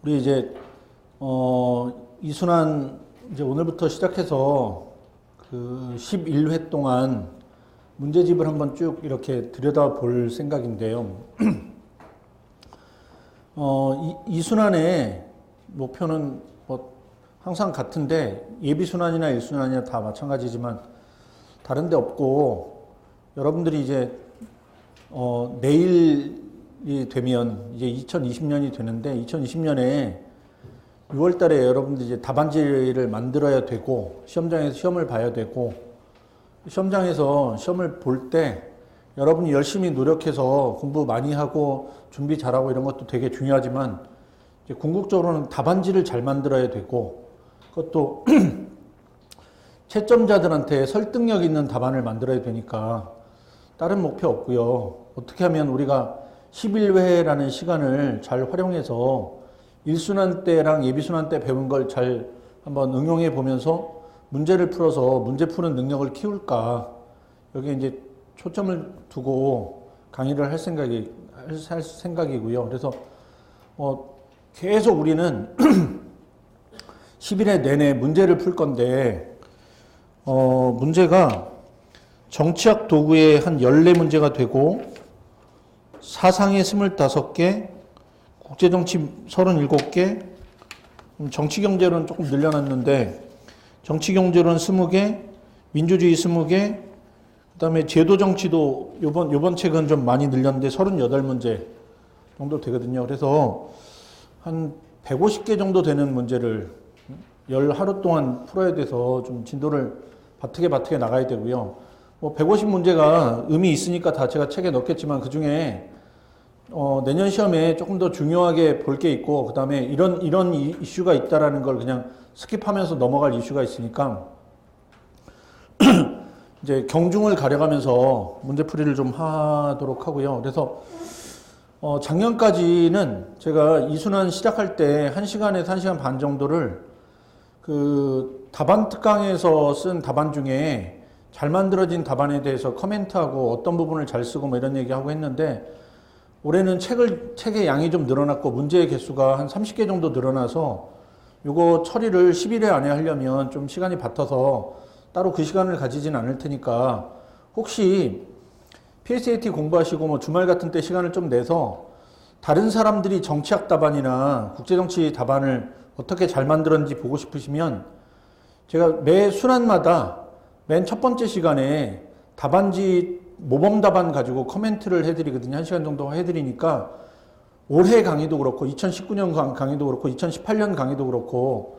우리 이제 이순환 이제 오늘부터 시작해서 그 11회 동안 문제집을 한번 쭉 이렇게 들여다볼 생각인데요. 이순환의 목표는 뭐 항상 같은데 예비순환이나 1순환이나 다 마찬가지지만 다른 데 없고, 여러분들이 이제 내일이 되면 이제 2020년이 되는데, 2020년에 6월 달에 여러분들이 이제 답안지를 만들어야 되고, 시험장에서 시험을 봐야 되고, 시험장에서 시험을 볼 때 여러분이 열심히 노력해서 공부 많이 하고 준비 잘하고 이런 것도 되게 중요하지만, 이제 궁극적으로는 답안지를 잘 만들어야 되고, 그것도 채점자들한테 설득력 있는 답안을 만들어야 되니까 다른 목표 없고요. 어떻게 하면 우리가 11회라는 시간을 잘 활용해서 1순환 때랑 예비순환 때 배운 걸 잘 한번 응용해 보면서 문제를 풀어서 문제 푸는 능력을 키울까, 여기에 이제 초점을 두고 강의를 할 생각이고요. 그래서 계속 우리는 11회 내내 문제를 풀 건데, 문제가 정치학 도구의 한 14문제가 되고, 사상의 25개, 국제정치 37개, 정치경제론 조금 늘려놨는데, 정치경제론 20개, 민주주의 20개, 그 다음에 제도정치도 요번 책은 좀 많이 늘렸는데 38문제 정도 되거든요. 그래서 한 150개 정도 되는 문제를 열 하루 동안 풀어야 돼서 좀 진도를 바트게 나가야 되고요. 150문제가 의미 있으니까 다 제가 책에 넣겠지만, 그 중에 내년 시험에 조금 더 중요하게 볼 게 있고, 그 다음에 이런 이슈가 있다라는 걸 그냥 스킵하면서 넘어갈 이슈가 있으니까 이제 경중을 가려가면서 문제풀이를 좀 하도록 하고요. 그래서 작년까지는 제가 이순환 시작할 때 1시간에서 1시간 반 정도를 그 답안 특강에서 쓴 답안 중에 잘 만들어진 답안에 대해서 코멘트하고 어떤 부분을 잘 쓰고 뭐 이런 얘기하고 했는데, 올해는 책의 양이 좀 늘어났고 문제의 개수가 한 30개 정도 늘어나서 요거 처리를 11회 안에 하려면 좀 시간이 바빠서 따로 그 시간을 가지진 않을 테니까, 혹시 PSAT 공부하시고 뭐 주말 같은 때 시간을 좀 내서 다른 사람들이 정치학 답안이나 국제정치 답안을 어떻게 잘 만들었는지 보고 싶으시면, 제가 매 순환마다 맨 첫 번째 시간에 답안지 모범 답안 가지고 코멘트를 해드리거든요. 1시간 정도 해드리니까 올해 강의도 그렇고 2019년 강의도 그렇고 2018년 강의도 그렇고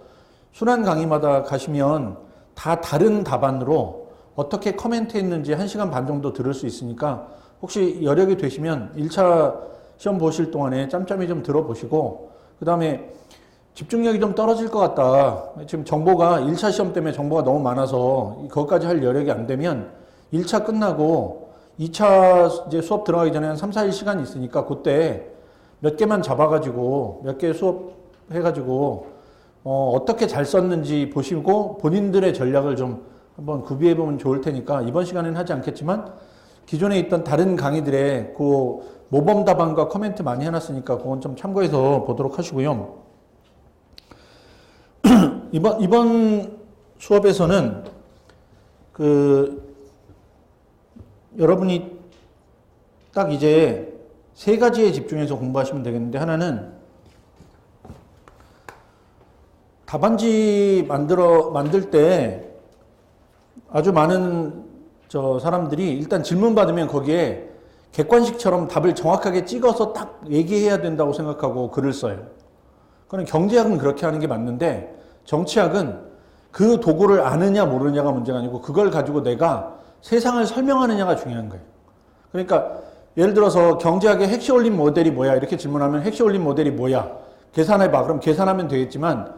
순환 강의마다 가시면 다 다른 답안으로 어떻게 코멘트 했는지 1시간 반 정도 들을 수 있으니까, 혹시 여력이 되시면 1차 시험 보실 동안에 짬짬이 좀 들어보시고, 그 다음에 집중력이 좀 떨어질 것 같다, 지금 정보가 1차 시험 때문에 정보가 너무 많아서 그것까지 할 여력이 안 되면 1차 끝나고 2차 이제 수업 들어가기 전에 한 3, 4일 시간이 있으니까 그때 몇 개만 잡아가지고 몇 개 수업 해가지고 어떻게 잘 썼는지 보시고 본인들의 전략을 좀 한번 구비해 보면 좋을 테니까, 이번 시간에는 하지 않겠지만 기존에 있던 다른 강의들의 그 모범 답안과 코멘트 많이 해놨으니까 그건 좀 참고해서 보도록 하시고요. 이번 수업에서는 여러분이 딱 이제 세 가지에 집중해서 공부하시면 되겠는데, 하나는 답안지 만들 때 아주 많은 사람들이 일단 질문 받으면 거기에 객관식처럼 답을 정확하게 찍어서 딱 얘기해야 된다고 생각하고 글을 써요. 그럼 경제학은 그렇게 하는 게 맞는데, 정치학은 그 도구를 아느냐 모르느냐가 문제가 아니고 그걸 가지고 내가 세상을 설명하느냐가 중요한 거예요. 그러니까 예를 들어서 경제학의 핵시올린 모델이 뭐야 이렇게 질문하면 핵시올린 모델이 뭐야 계산해봐, 그럼 계산하면 되겠지만,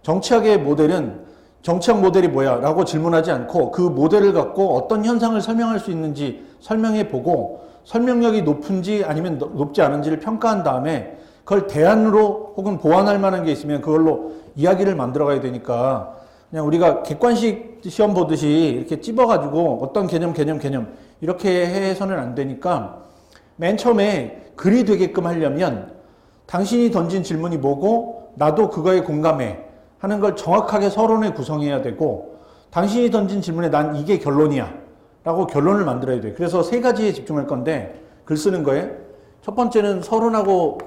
정치학의 모델은 정치학 모델이 뭐야 라고 질문하지 않고 그 모델을 갖고 어떤 현상을 설명할 수 있는지 설명해 보고, 설명력이 높은지 아니면 높지 않은지를 평가한 다음에 그걸 대안으로 혹은 보완할 만한 게 있으면 그걸로 이야기를 만들어 가야 되니까, 그냥 우리가 객관식 시험 보듯이 이렇게 찝어가지고 어떤 개념 이렇게 해서는 안 되니까, 맨 처음에 글이 되게끔 하려면 당신이 던진 질문이 뭐고 나도 그거에 공감해 하는 걸 정확하게 서론에 구성해야 되고, 당신이 던진 질문에 난 이게 결론이야 라고 결론을 만들어야 돼. 그래서 세 가지에 집중할 건데, 글 쓰는 거에 첫 번째는 서론하고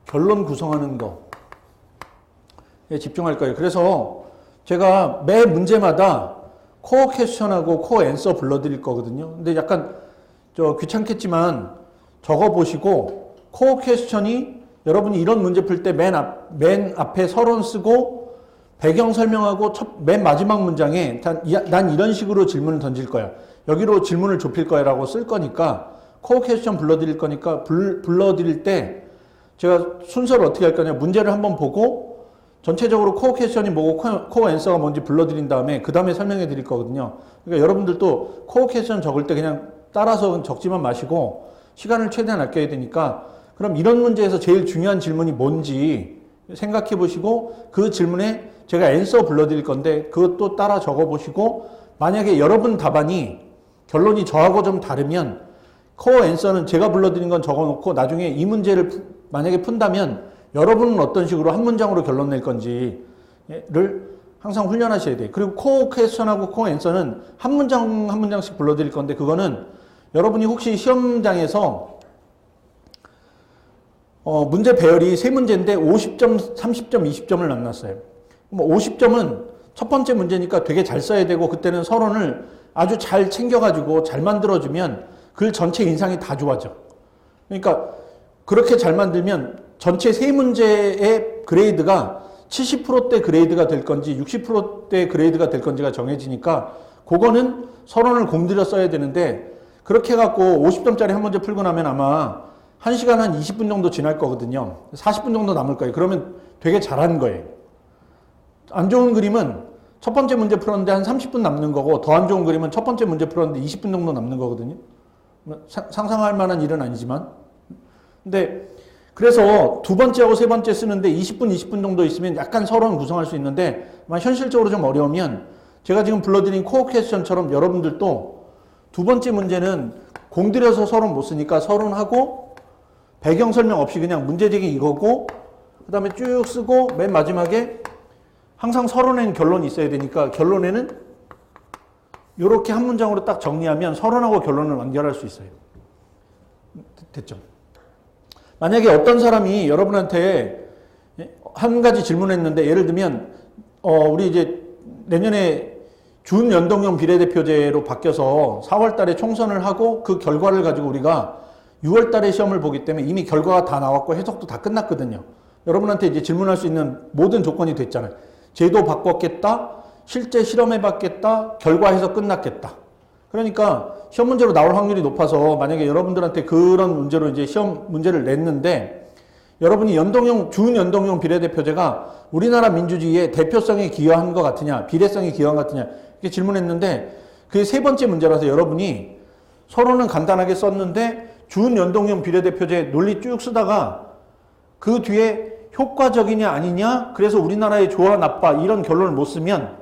결론 구성하는 거에 집중할 거예요. 그래서 제가 매 문제마다 코어 퀘스천하고 코어 앤서 불러드릴 거거든요. 근데 약간 귀찮겠지만 적어보시고, 코어 퀘스천이 여러분이 이런 문제 풀 때 맨 앞에 서론 쓰고 배경 설명하고 맨 마지막 문장에 난 이런 식으로 질문을 던질 거야, 여기로 질문을 좁힐 거야 라고 쓸 거니까, 코어 퀘스천 불러드릴 거니까 불러드릴 때 제가 순서를 어떻게 할 거냐, 문제를 한번 보고 전체적으로 코어 퀘스천이 뭐고 코어 앤서가 뭔지 불러드린 다음에 그 다음에 설명해 드릴 거거든요. 그러니까 여러분들도 코어 퀘스천 적을 때 그냥 따라서 적지만 마시고 시간을 최대한 아껴야 되니까, 그럼 이런 문제에서 제일 중요한 질문이 뭔지 생각해 보시고 그 질문에 제가 앤서 불러드릴 건데 그것도 따라 적어 보시고, 만약에 여러분 답안이 결론이 저하고 좀 다르면 코어 앤서는 제가 불러드린 건 적어 놓고 나중에 이 문제를 만약에 푼다면 여러분은 어떤 식으로 한 문장으로 결론 낼 건지를 항상 훈련하셔야 돼요. 그리고 코어 퀘스천하고 코어 앤서는 한 문장 한 문장씩 불러드릴 건데, 그거는 여러분이 혹시 시험장에서 문제 배열이 세 문제인데 50점, 30점, 20점을 나눴어요. 50점은 첫 번째 문제니까 되게 잘 써야 되고, 그때는 서론을 아주 잘 챙겨가지고 잘 만들어주면 글 전체 인상이 다 좋아져. 그러니까 그렇게 잘 만들면 전체 세 문제의 그레이드가 70%대 그레이드가 될 건지 60%대 그레이드가 될 건지가 정해지니까, 그거는 서론을 공들여 써야 되는데, 그렇게 해갖고 50점짜리 한 문제 풀고 나면 아마 1시간 한 20분 정도 지날 거거든요. 40분 정도 남을 거예요. 그러면 되게 잘하는 거예요. 안 좋은 그림은 첫 번째 문제 풀었는데 한 30분 남는 거고, 더 안 좋은 그림은 첫 번째 문제 풀었는데 20분 정도 남는 거거든요. 상상할 만한 일은 아니지만. 근데 그래서 두 번째하고 세 번째 쓰는데 20분 정도 있으면 약간 서론 구성할 수 있는데, 현실적으로 좀 어려우면 제가 지금 불러드린 코어 퀘스천처럼 여러분들도 두 번째 문제는 공들여서 서론 못 쓰니까 서론하고 배경 설명 없이 그냥 문제제기 이거고, 그 다음에 쭉 쓰고 맨 마지막에 항상 서론에는 결론이 있어야 되니까 결론에는 이렇게 한 문장으로 딱 정리하면 서론하고 결론을 완결할 수 있어요. 됐죠? 만약에 어떤 사람이 여러분한테 한 가지 질문했는데, 예를 들면 우리 이제 내년에 준연동형 비례대표제로 바뀌어서 4월 달에 총선을 하고 그 결과를 가지고 우리가 6월 달에 시험을 보기 때문에 이미 결과가 다 나왔고 해석도 다 끝났거든요. 여러분한테 이제 질문할 수 있는 모든 조건이 됐잖아요. 제도 바꿨겠다, 실제 실험해 봤겠다, 결과 해석 끝났겠다. 그러니까 시험 문제로 나올 확률이 높아서 만약에 여러분들한테 그런 문제로 이제 시험 문제를 냈는데, 여러분이 준연동형 비례대표제가 우리나라 민주주의의 대표성에 기여한 것 같으냐, 비례성에 기여한 것 같으냐, 이렇게 질문했는데, 그게 세 번째 문제라서 여러분이 서론은 간단하게 썼는데 준연동형 비례대표제 논리 쭉 쓰다가 그 뒤에 효과적이냐 아니냐, 그래서 우리나라에 좋아 나빠 이런 결론을 못 쓰면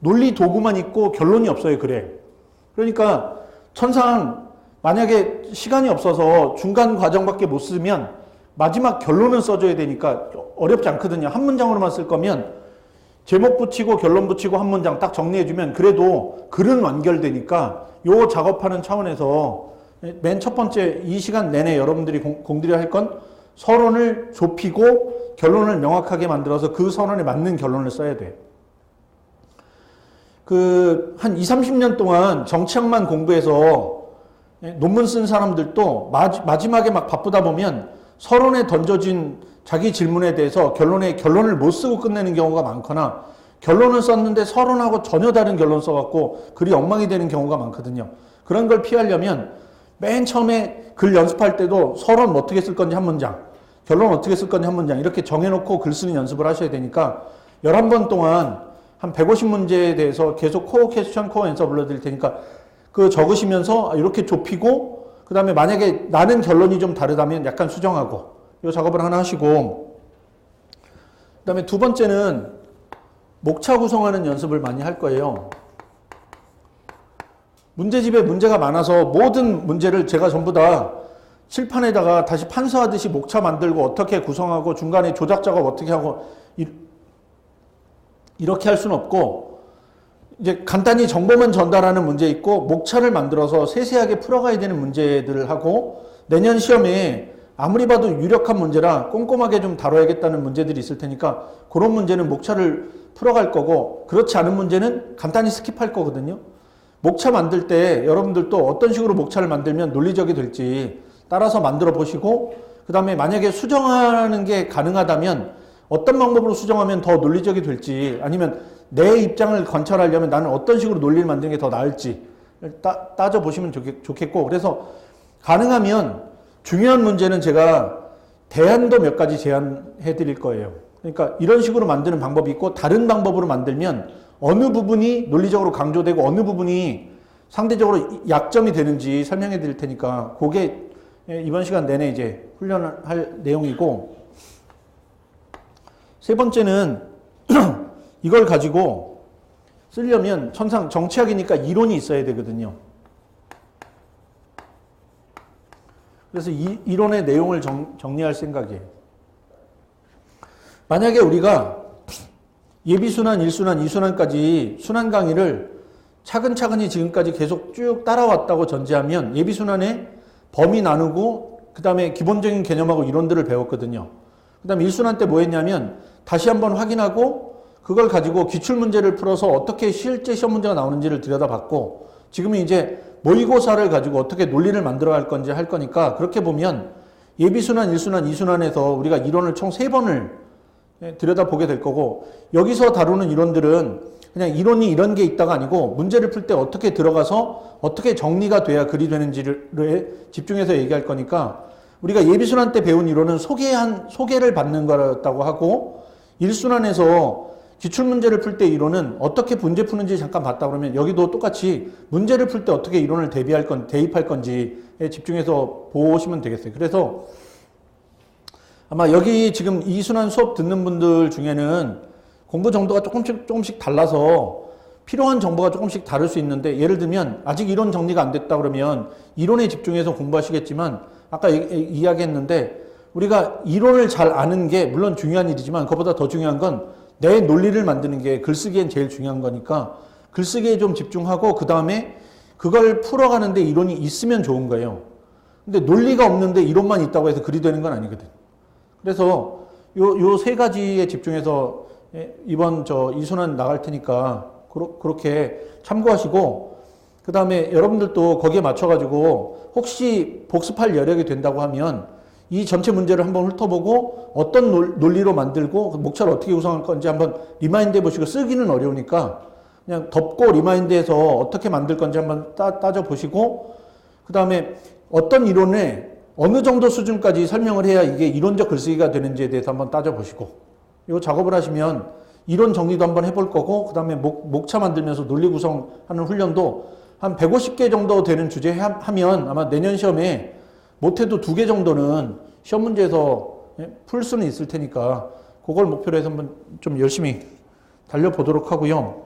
논리 도구만 있고 결론이 없어요. 그래. 그러니까 천상 만약에 시간이 없어서 중간 과정밖에 못 쓰면 마지막 결론은 써줘야 되니까 어렵지 않거든요. 한 문장으로만 쓸 거면 제목 붙이고 결론 붙이고 한 문장 딱 정리해주면 그래도 글은 완결되니까, 요 작업하는 차원에서 맨 첫 번째 이 시간 내내 여러분들이 공들여야 할 건 서론을 좁히고 결론을 명확하게 만들어서 그 서론에 맞는 결론을 써야 돼. 한 20, 30년 동안 정치학만 공부해서 논문 쓴 사람들도 마지막에 막 바쁘다 보면 서론에 던져진 자기 질문에 대해서 결론을 못 쓰고 끝내는 경우가 많거나, 결론을 썼는데 서론하고 전혀 다른 결론 써갖고 글이 엉망이 되는 경우가 많거든요. 그런 걸 피하려면 맨 처음에 글 연습할 때도 서론 어떻게 쓸 건지 한 문장, 결론 어떻게 쓸 건지 한 문장 이렇게 정해놓고 글 쓰는 연습을 하셔야 되니까 11번 동안 한 150문제에 대해서 계속 코어 퀘스천, 코어 앤서 불러드릴 테니까 그 적으시면서 이렇게 좁히고, 그 다음에 만약에 나는 결론이 좀 다르다면 약간 수정하고, 이 작업을 하나 하시고, 그 다음에 두 번째는 목차 구성하는 연습을 많이 할 거예요. 문제집에 문제가 많아서 모든 문제를 제가 전부 다 칠판에다가 다시 판서하듯이 목차 만들고 어떻게 구성하고 중간에 조작 작업 어떻게 하고 이렇게 할 수는 없고 이제 간단히 정보만 전달하는 문제 있고 목차를 만들어서 세세하게 풀어가야 되는 문제들을 하고 내년 시험에 아무리 봐도 유력한 문제라 꼼꼼하게 좀 다뤄야겠다는 문제들이 있을 테니까 그런 문제는 목차를 풀어갈 거고 그렇지 않은 문제는 간단히 스킵할 거거든요. 목차 만들 때 여러분들도 어떤 식으로 목차를 만들면 논리적이 될지 따라서 만들어 보시고 그 다음에 만약에 수정하는 게 가능하다면 어떤 방법으로 수정하면 더 논리적이 될지 아니면 내 입장을 관철하려면 나는 어떤 식으로 논리를 만드는 게 더 나을지 따져보시면 좋겠고 그래서 가능하면 중요한 문제는 제가 대안도 몇 가지 제안해 드릴 거예요. 그러니까 이런 식으로 만드는 방법이 있고 다른 방법으로 만들면 어느 부분이 논리적으로 강조되고 어느 부분이 상대적으로 약점이 되는지 설명해 드릴 테니까 그게 이번 시간 내내 이제 훈련할 내용이고 세 번째는 이걸 가지고 쓰려면 천상 정치학이니까 이론이 있어야 되거든요. 그래서 이 이론의 내용을 정리할 생각이에요. 만약에 우리가 예비순환, 1순환, 2순환까지 순환 강의를 차근차근히 지금까지 계속 쭉 따라왔다고 전제하면 예비순환의 범위 나누고 그 다음에 기본적인 개념하고 이론들을 배웠거든요. 그 다음에 1순환 때 뭐 했냐면 다시 한번 확인하고 그걸 가지고 기출문제를 풀어서 어떻게 실제 시험 문제가 나오는지를 들여다봤고 지금은 이제 모의고사를 가지고 어떻게 논리를 만들어 갈 건지 할 거니까 그렇게 보면 예비순환, 1순환, 2순환에서 우리가 이론을 총 3번을 들여다보게 될 거고 여기서 다루는 이론들은 그냥 이론이 이런 게 있다가 아니고 문제를 풀 때 어떻게 들어가서 어떻게 정리가 돼야 글이 되는지를 집중해서 얘기할 거니까 우리가 예비순환 때 배운 이론은 소개를 받는 거였다고 하고 1순환에서 기출문제를 풀 때 이론은 어떻게 문제 푸는지 잠깐 봤다 그러면 여기도 똑같이 문제를 풀 때 어떻게 이론을 대입할 건지에 집중해서 보시면 되겠어요. 그래서 아마 여기 지금 2순환 수업 듣는 분들 중에는 공부 정도가 조금씩 달라서 필요한 정보가 조금씩 다를 수 있는데 예를 들면 아직 이론 정리가 안 됐다 그러면 이론에 집중해서 공부하시겠지만 아까 이야기했는데 우리가 이론을 잘 아는 게 물론 중요한 일이지만 그것보다 더 중요한 건 내 논리를 만드는 게 글쓰기엔 제일 중요한 거니까 글쓰기에 좀 집중하고 그 다음에 그걸 풀어가는데 이론이 있으면 좋은 거예요. 근데 논리가 없는데 이론만 있다고 해서 글이 되는 건 아니거든. 그래서 요 세 가지에 집중해서 이번 이순환 나갈 테니까 그렇게 참고하시고 그 다음에 여러분들도 거기에 맞춰가지고 혹시 복습할 여력이 된다고 하면 이 전체 문제를 한번 훑어보고 어떤 논리로 만들고 목차를 어떻게 구성할 건지 한번 리마인드 해보시고 쓰기는 어려우니까 그냥 덮고 리마인드해서 어떻게 만들 건지 한번 따져보시고 그 다음에 어떤 이론에 어느 정도 수준까지 설명을 해야 이게 이론적 글쓰기가 되는지에 대해서 한번 따져보시고 이 작업을 하시면 이론 정리도 한번 해볼 거고 그 다음에 목차 만들면서 논리 구성하는 훈련도 한 150개 정도 되는 주제 하면 아마 내년 시험에 못해도 2개 정도는 시험 문제에서 풀 수는 있을 테니까 그걸 목표로 해서 한번 좀 열심히 달려보도록 하고요.